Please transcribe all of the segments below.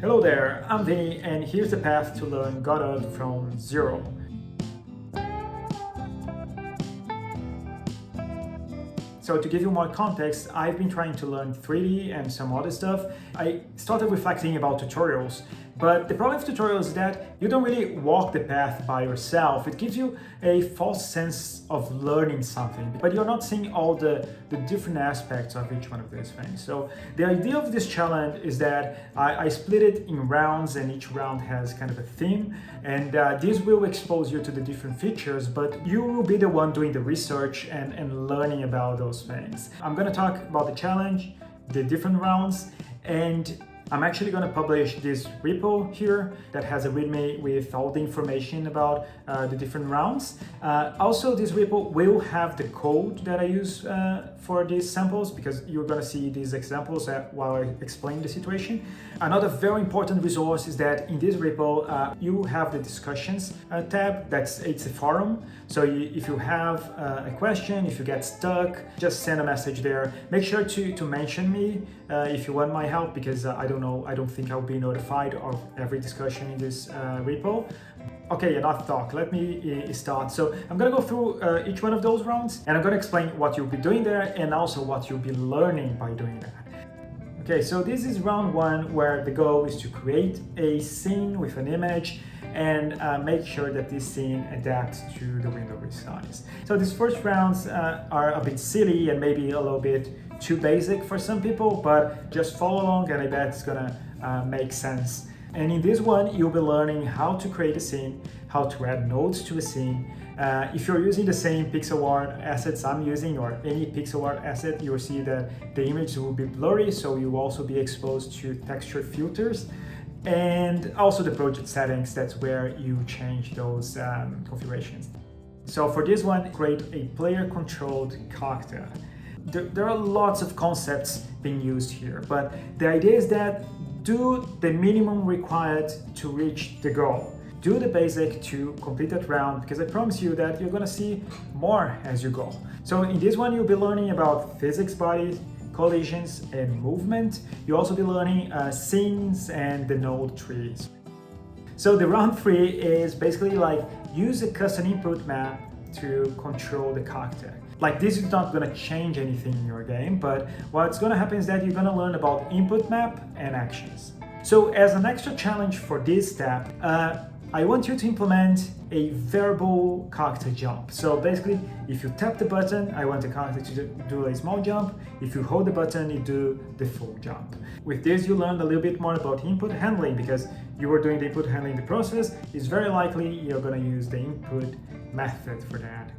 Hello there, I'm Vinny, and here's the path to learn Godot from zero. So to give you more context, I've been trying to learn 3D and some other stuff. I started reflecting about tutorials, but the problem with tutorials is that you don't really walk the path by yourself. It gives you a false sense of learning something, but you're not seeing all the different aspects of each one of these things. So the idea of this challenge is that I split it in rounds, and each round has kind of a theme, and this will expose you to the different features, but you will be the one doing the research and learning about those things. I'm gonna talk about the challenge, the different rounds, and I'm actually going to publish this repo here that has a README with all the information about the different rounds. Also, this repo will have the code that I use for these samples, because you're going to see these examples while I explain the situation. Another very important resource is that in this repo, you have the discussions tab. It's a forum. So if you have a question, if you get stuck, just send a message there. Make sure to mention me if you want my help, because I don't think I'll be notified of every discussion in this repo. Okay, enough talk, let me start. So I'm gonna go through each one of those rounds, and I'm gonna explain what you'll be doing there and also what you'll be learning by doing that. Okay, so this is round one, where the goal is to create a scene with an image and make sure that this scene adapts to the window resize. So these first rounds are a bit silly and maybe a little bit too basic for some people, but just follow along and I bet it's gonna make sense. And in this one, you'll be learning how to create a scene, how to add nodes to a scene. If you're using the same pixel art assets I'm using, or any pixel art asset, you'll see that the image will be blurry, so you'll also be exposed to texture filters. And also the project settings, that's where you change those configurations. So for this one, create a player-controlled character. There are lots of concepts being used here, but the idea is that do the minimum required to reach the goal. Do the basic to complete that round, because I promise you that you're gonna see more as you go. So in this one, you'll be learning about physics bodies, collisions, and movement. You'll also be learning scenes and the node trees. So the round 3 is basically like use a custom input map to control the character. Like, this is not going to change anything in your game, but what's going to happen is that you're going to learn about input map and actions. So as an extra challenge for this step, I want you to implement a variable character jump. So basically, if you tap the button, I want the character to do a small jump. If you hold the button, you do the full jump. With this, you learn a little bit more about input handling, because you were doing the input handling the process. It's very likely you're going to use the input method for that.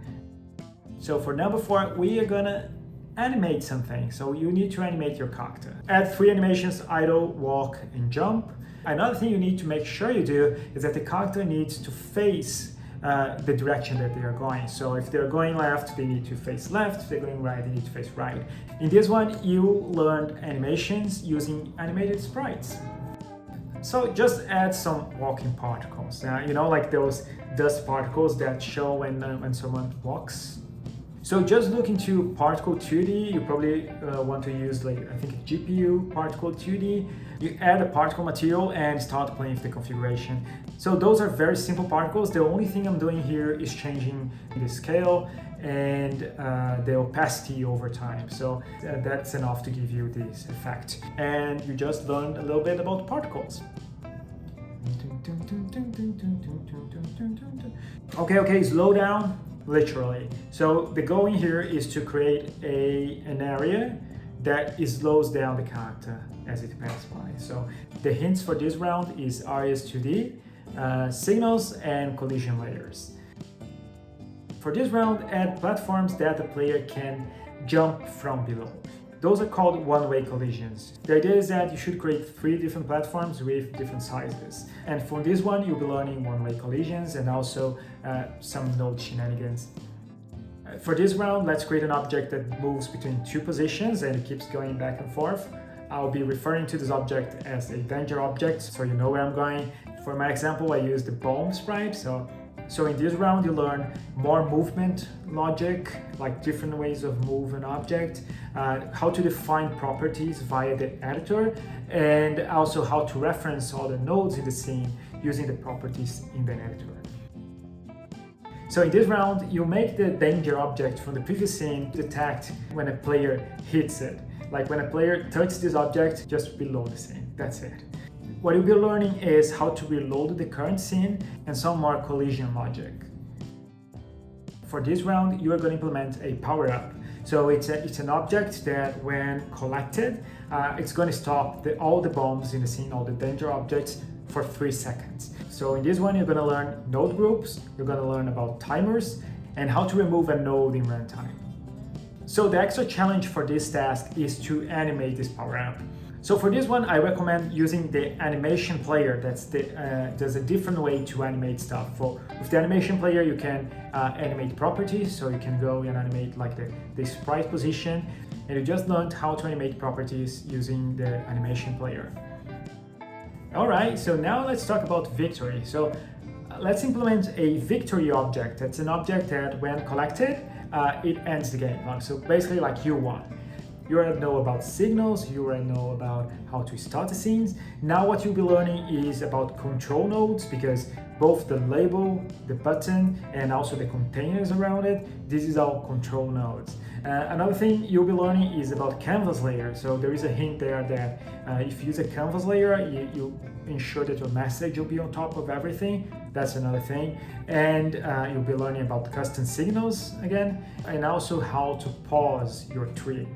So for number 4, we are gonna animate something. So you need to animate your character. Add 3 animations: idle, walk, and jump. Another thing you need to make sure you do is that the character needs to face the direction that they are going. So if they're going left, they need to face left. If they're going right, they need to face right. In this one, you learned animations using animated sprites. So just add some walking particles. Like those dust particles that show when someone walks. So just look into particle 2D. You probably want to use, I think, a GPU particle 2D. You add a particle material and start playing with the configuration. So those are very simple particles. The only thing I'm doing here is changing the scale and the opacity over time. So that's enough to give you this effect. And you just learned a little bit about particles. Okay, slow down. Literally. So the goal in here is to create an area that slows down the character as it passes by. So the hints for this round is areas 2D, signals, and collision layers. For this round, add platforms that the player can jump from below. Those are called one-way collisions. The idea is that you should create 3 different platforms with different sizes. And for this one, you'll be learning one-way collisions and also some node shenanigans. For this round, let's create an object that moves between 2 positions and it keeps going back and forth. I'll be referring to this object as a danger object, so you know where I'm going. For my example, I used the bomb sprite, so So in this round, you learn more movement logic, like different ways of move an object, how to define properties via the editor, and also how to reference all the nodes in the scene using the properties in the editor. So in this round, you make the danger object from the previous scene detect when a player hits it. Like when a player touches this object just below the scene, that's it. What you'll be learning is how to reload the current scene and some more collision logic. For this round, you are going to implement a power-up. So it's an object that when collected, it's going to stop all the bombs in the scene, all the danger objects for 3 seconds. So in this one, you're going to learn node groups, you're going to learn about timers, and how to remove a node in runtime. So the extra challenge for this task is to animate this power-up. So for this one, I recommend using the animation player. There's a different way to animate stuff. With the animation player, you can animate properties, so you can go and animate like the sprite position, and you just learned how to animate properties using the animation player. Alright, so now let's talk about victory. So let's implement a victory object. That's an object that when collected, it ends the game. So basically like you won. You already know about signals, you already know about how to start the scenes. Now what you'll be learning is about control nodes, because both the label, the button, and also the containers around it, this is all control nodes. Another thing you'll be learning is about canvas layer. So there is a hint there that if you use a canvas layer, you ensure that your message will be on top of everything. That's another thing. And you'll be learning about custom signals again, and also how to pause your tree.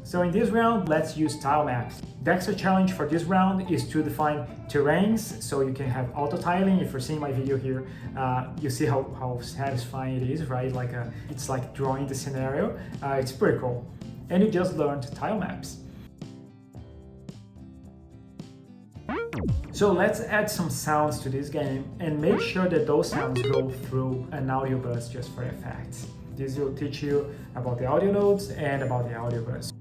So in this round, let's use tile maps. The extra challenge for this round is to define terrains, so you can have auto tiling. If you're seeing my video here, you see how satisfying it is, right? It's like drawing the scenario. It's pretty cool. And you just learned tile maps. So let's add some sounds to this game and make sure that those sounds go through an audio bus just for effects. This will teach you about the audio nodes and about the audio bus.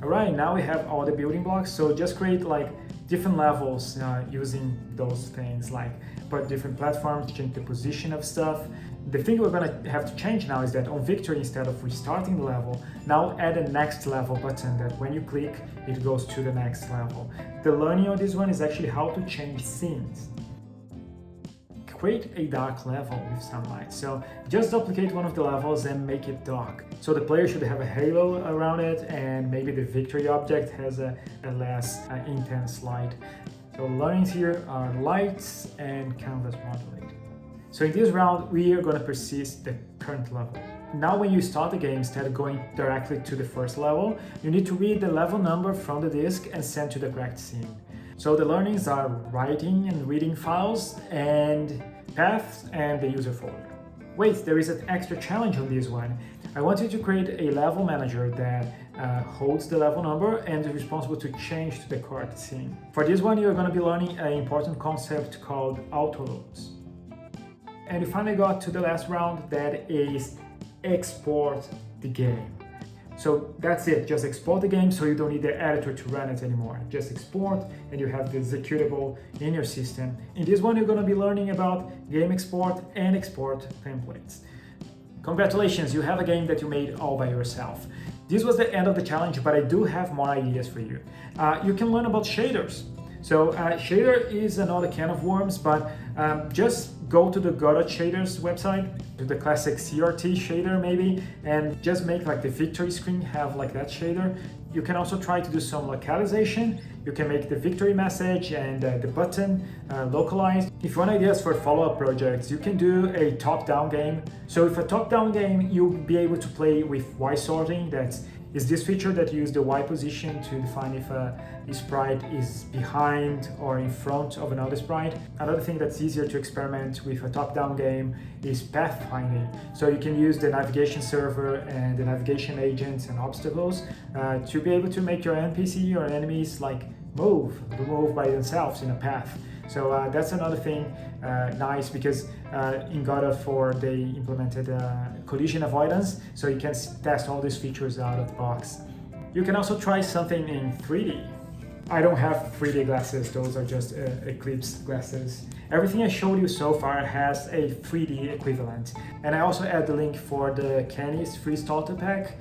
Alright, now we have all the building blocks, so just create like different levels using those things, like put different platforms, change the position of stuff. The thing we're going to have to change now is that on victory, instead of restarting the level, now add a next level button that when you click, it goes to the next level. The learning on this one is actually how to change scenes. Create a dark level with sunlight. So just duplicate one of the levels and make it dark. So the player should have a halo around it, and maybe the victory object has a less intense light. So learnings here are lights and canvas modulate. So in this round, we are going to persist the current level. Now when you start the game, instead of going directly to the first level, you need to read the level number from the disk and send to the correct scene. So the learnings are writing and reading files and paths and the user folder. Wait, there is an extra challenge on this one. I want you to create a level manager that holds the level number and is responsible to change to the correct scene. For this one, you're going to be learning an important concept called auto loads. And you finally got to the last round, that is export the game. So that's it, just export the game so you don't need the editor to run it anymore. Just export and you have the executable in your system. In this one, you're going to be learning about game export and export templates. Congratulations, you have a game that you made all by yourself. This was the end of the challenge, but I do have more ideas for you. You can learn about shaders. So shader is another can of worms, but just go to the Godot shaders website, to the classic CRT shader maybe, and just make like the victory screen have like that shader. You can also try to do some localization. You can make the victory message and the button localized. If you want ideas for follow-up projects, you can do a top-down game. So with a top-down game, you'll be able to play with Y sorting. That is this feature that uses the Y position to define if a sprite is behind or in front of another sprite. Another thing that's easier to experiment with a top-down game is pathfinding. So you can use the navigation server and the navigation agents and obstacles to be able to make your NPC or enemies like move by themselves in a path. So that's another thing nice, because in Godot 4 they implemented collision avoidance, so you can test all these features out of the box. You can also try something in 3D. I don't have 3D glasses, those are just Eclipse glasses. Everything I showed you so far has a 3D equivalent. And I also add the link for the Kenny's free starter pack,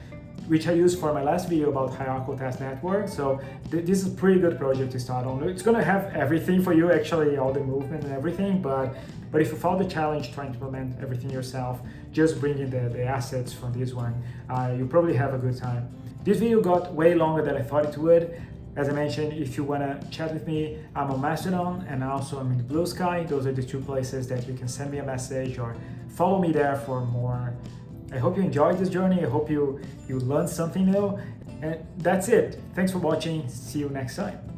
which I used for my last video about hierarchical task network. So this is a pretty good project to start on. It's gonna have everything for you, actually, all the movement and everything, but if you follow the challenge trying to implement everything yourself, just bringing the assets from this one, you'll probably have a good time. This video got way longer than I thought it would. As I mentioned, if you wanna chat with me, I'm on Mastodon and also I'm in the Blue Sky. Those are the two places that you can send me a message or follow me there for more. I hope you enjoyed this journey. I hope you learned something new. And that's it. Thanks for watching. See you next time.